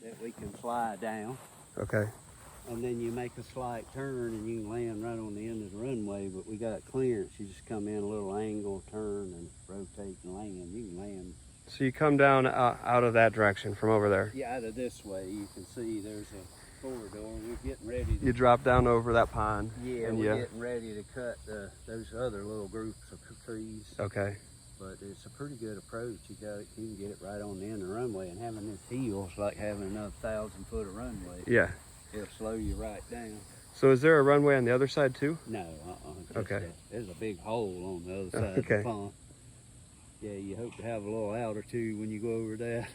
that we can fly down. Okay. And then you make a slight turn and you can land right on the end of the runway, but we got clearance. You just come in a little angle, turn, and rotate and land. You can land. So you come down out of that direction from over there. Yeah, out of this way, you can see there's a corridor. We're getting ready to... You drop down over that pond. Yeah, and we're getting ready to cut those other little groups of trees. Okay. But it's a pretty good approach. You can get it right on the end of the runway, and having this hill is like having another 1,000 foot of runway. Yeah. It'll slow you right down. So is there a runway on the other side too? No, Okay. There's a big hole on the other side of the pond. Yeah, you hope to have a little altitude when you go over that.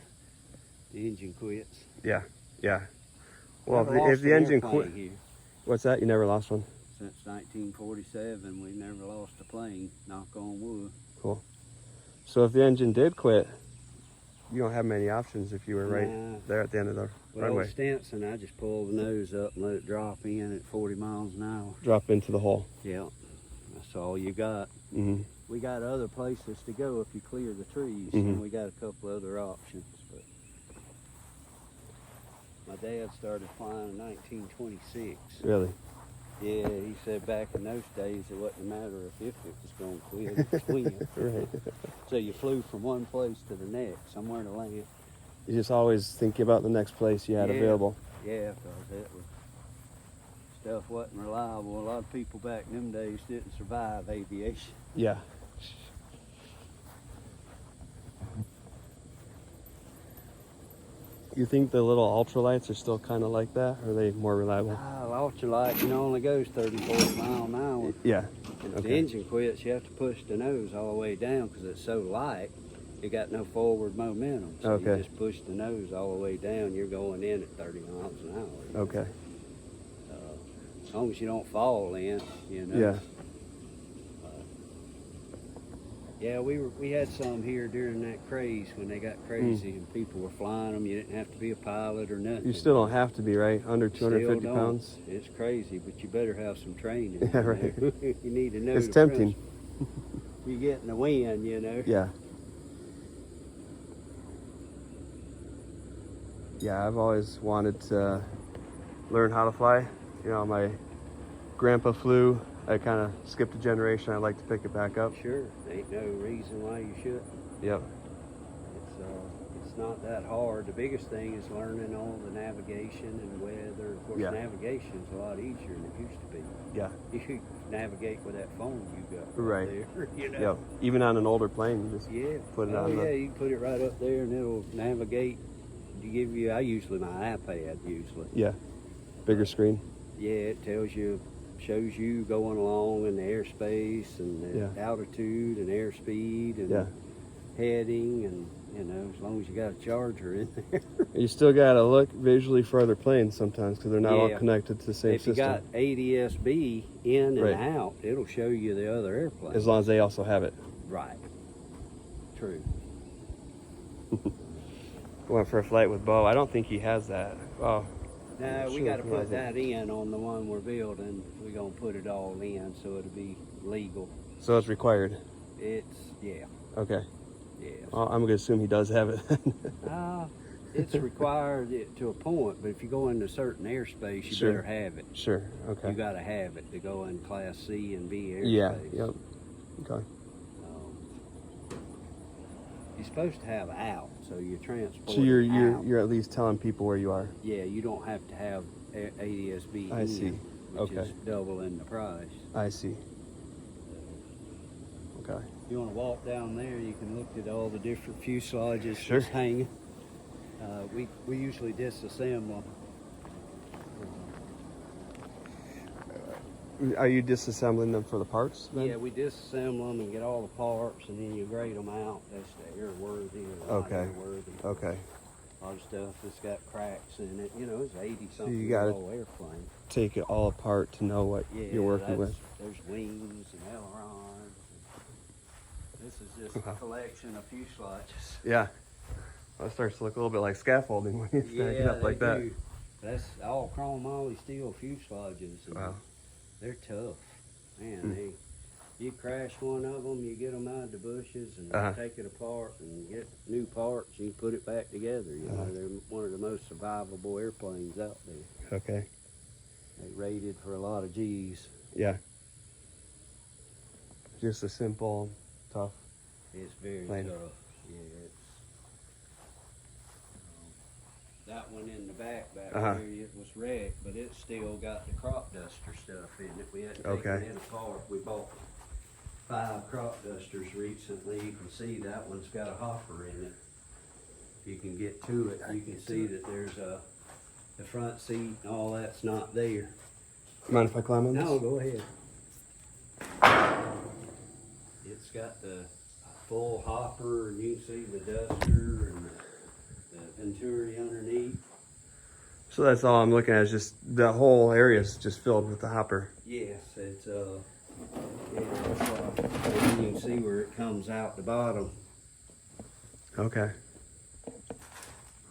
The engine quits. Yeah, yeah. Well, if the engine quit, what's that? You never lost one? Since 1947, we've never lost a plane. Knock on wood. Cool. So if the engine did quit, you don't have many options if you were right there at the end of the runway. With Stinson, I just pull the nose up and let it drop in at 40 miles an hour. Drop into the hole. Yeah, that's all you got. Mm-hmm. We got other places to go if you clear the trees, and we got a couple other options. But my dad started flying in 1926. Really? Yeah, he said back in those days it wasn't a matter of if it was going to quit, it was when. Right. So you flew from one place to the next, somewhere to land. You just always thinking about the next place you had available. Yeah, because stuff wasn't reliable. A lot of people back in them days didn't survive aviation. Yeah. You think the little ultralights are still kind of like that, or are they more reliable? Ultralight, only goes 30, 40 miles an hour. Yeah. And if the engine quits, you have to push the nose all the way down because it's so light, you got no forward momentum. So you just push the nose all the way down, you're going in at 30 miles an hour. Okay. As long as you don't fall in, Yeah. Yeah, we had some here during that craze when they got crazy and people were flying them. You didn't have to be a pilot or nothing. You still don't have to be, right? Under 250 pounds? It's crazy, but you better have some training. Yeah, right. You need to know. It's tempting. You get in the wind, Yeah. Yeah, I've always wanted to learn how to fly. My grandpa flew. I kind of skipped a generation. I'd like to pick it back up. Sure, ain't no reason why you should. Yep. It's not that hard. The biggest thing is learning all the navigation and weather. Of course, navigation's a lot easier than it used to be. Yeah. You navigate with that phone you got right there. Yep. Even on an older plane, you just put it on. Yeah, you can put it right up there and it'll navigate. I usually my iPad usually. Yeah. Bigger screen. Yeah, it shows you going along in the airspace and the altitude and airspeed and heading, and as long as you got a charger in there. You still got to look visually for other planes sometimes because they're not all connected to the same system. If you got ADS-B in and out, it'll show you the other airplane. As long as they also have it. Right. True. Went for a flight with Bo. I don't think he has that. Oh. No, we got to put that in on the one we're building. We're going to put it all in so it'll be legal. So it's required? Okay. Yeah. Yeah. Well, I'm going to assume he does have it. It's required to a point, but if you go into certain airspace, you better have it. Sure, okay. You got to have it to go in Class C and B airspace. Yeah, yep. Okay. You're supposed to have out, so you're transporting. So you're at least telling people where you are. Yeah, you don't have to have ADS-B. I see. Which is doubling the price. I see. Okay. If you want to walk down there, you can look at all the different fuselages just hanging. We usually disassemble them. Are you disassembling them for the parts then? Yeah, we disassemble them and get all the parts, and then you grade them out. That's the airworthy or not airworthy. Okay. A lot of stuff that's got cracks in it. It's 80-something so you gotta airplane. Take it all apart to know what you're working with. There's wings and ailerons. This is just a collection of fuselages. Yeah. Well, it starts to look a little bit like scaffolding when you stack it up like that. That's all chrome moly steel fuselages. Wow. They're tough. Man, you crash one of them, you get them out of the bushes and take it apart and get new parts, and you put it back together. They're one of the the most survivable airplanes out there. Okay. They rated for a lot of G's. Yeah. Just a simple, tough. It's very plane. tough. Yeah, it's that one in the back Uh-huh. here. It was wrecked, but it still got the crop duster stuff in it. We had to take Okay. it apart. We bought 5 crop dusters recently. You can see that one's got a hopper in it. If you can get to it, you can see that there's the front seat and all that's not there. Mind if I climb on this? No, go ahead. It's got the full hopper, and you can see the duster and the Venturi underneath. So that's all I'm looking at is just the whole area is just filled with the hopper. Yes, it's you can see where it comes out the bottom. Okay.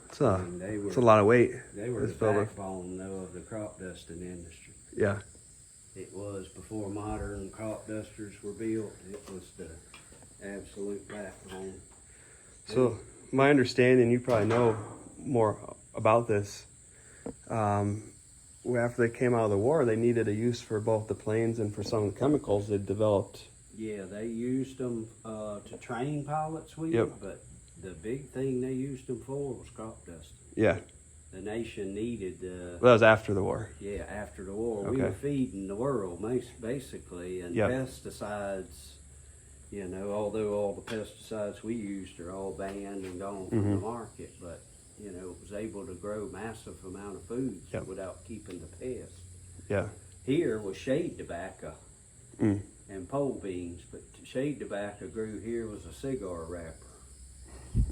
It's And it's a lot of weight. They were It's the filled with- backbone though of the crop dusting industry. Yeah. It was before modern crop dusters were built. It was the absolute backbone. So my understanding, you probably know more about this. After they came out of the war, they needed a use for both the planes and for some of the chemicals they developed. Yeah, they used them to train pilots with, Yep. but the big thing they used them for was crop dusting. Yeah. The nation needed, Well, that was after the war. yeah, after the war, we Okay. were feeding the world basically, and Yep. pesticides, you know, although all the pesticides we used are all banned and gone from the market, but, you know, it was able to grow massive amount of foods Yep. without keeping the pests. Yeah. Here was shade tobacco Mm. and pole beans, but shade tobacco grew here was a cigar wrapper.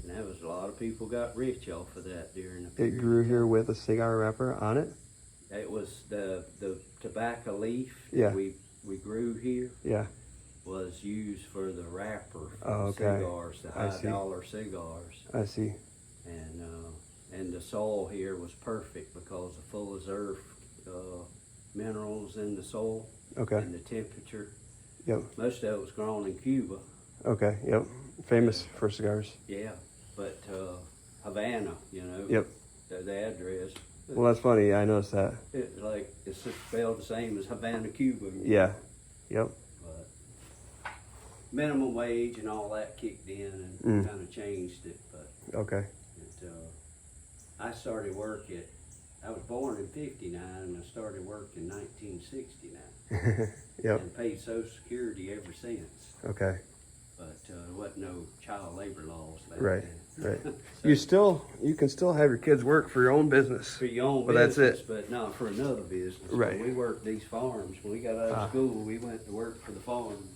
And that was a lot of people got rich off of that during the It period. grew here with a cigar wrapper on it. It was the tobacco leaf Yeah. that we grew here Yeah. was used for the wrapper for Oh, the okay. cigars, the I high see. dollar cigars. I see. And the soil here was perfect because of full of earth minerals in the soil Okay. and the temperature. Yep. Most of it was grown in Cuba. Okay. Yep. Famous for cigars. Yeah, but Havana, you know, Yep. the address. Well, that's funny. I noticed that. It's like it's spelled the same as Havana, Cuba. Yeah. Yep. But minimum wage and all that kicked in and kind of changed it. But Okay. I started work I was born in '59 and I started work in 1969 Yep. and paid Social Security ever since. Okay. But there wasn't no child labor laws back Right. then. Right. So, You can still have your kids work for your own business. for your own Well, that's business, it. but not for another business. Right. When we worked these farms. When we got out of school, we went to work for the farms.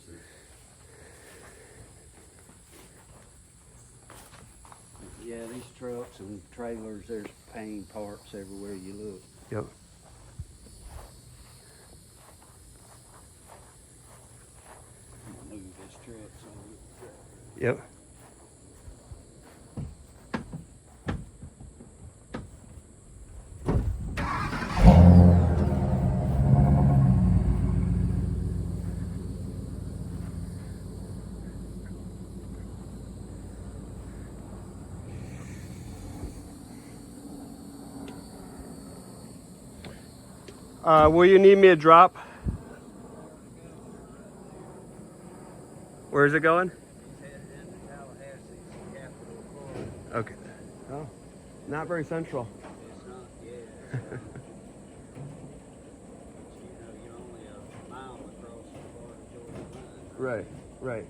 Yeah, these trucks and trailers, there's pain parts everywhere you look. Yep. Move this truck so Yep. Will you need me to drop? Where is it going? Okay. Oh, not very central. it's not, yeah. You're only a mile across the Florida-Georgia line. Right, right.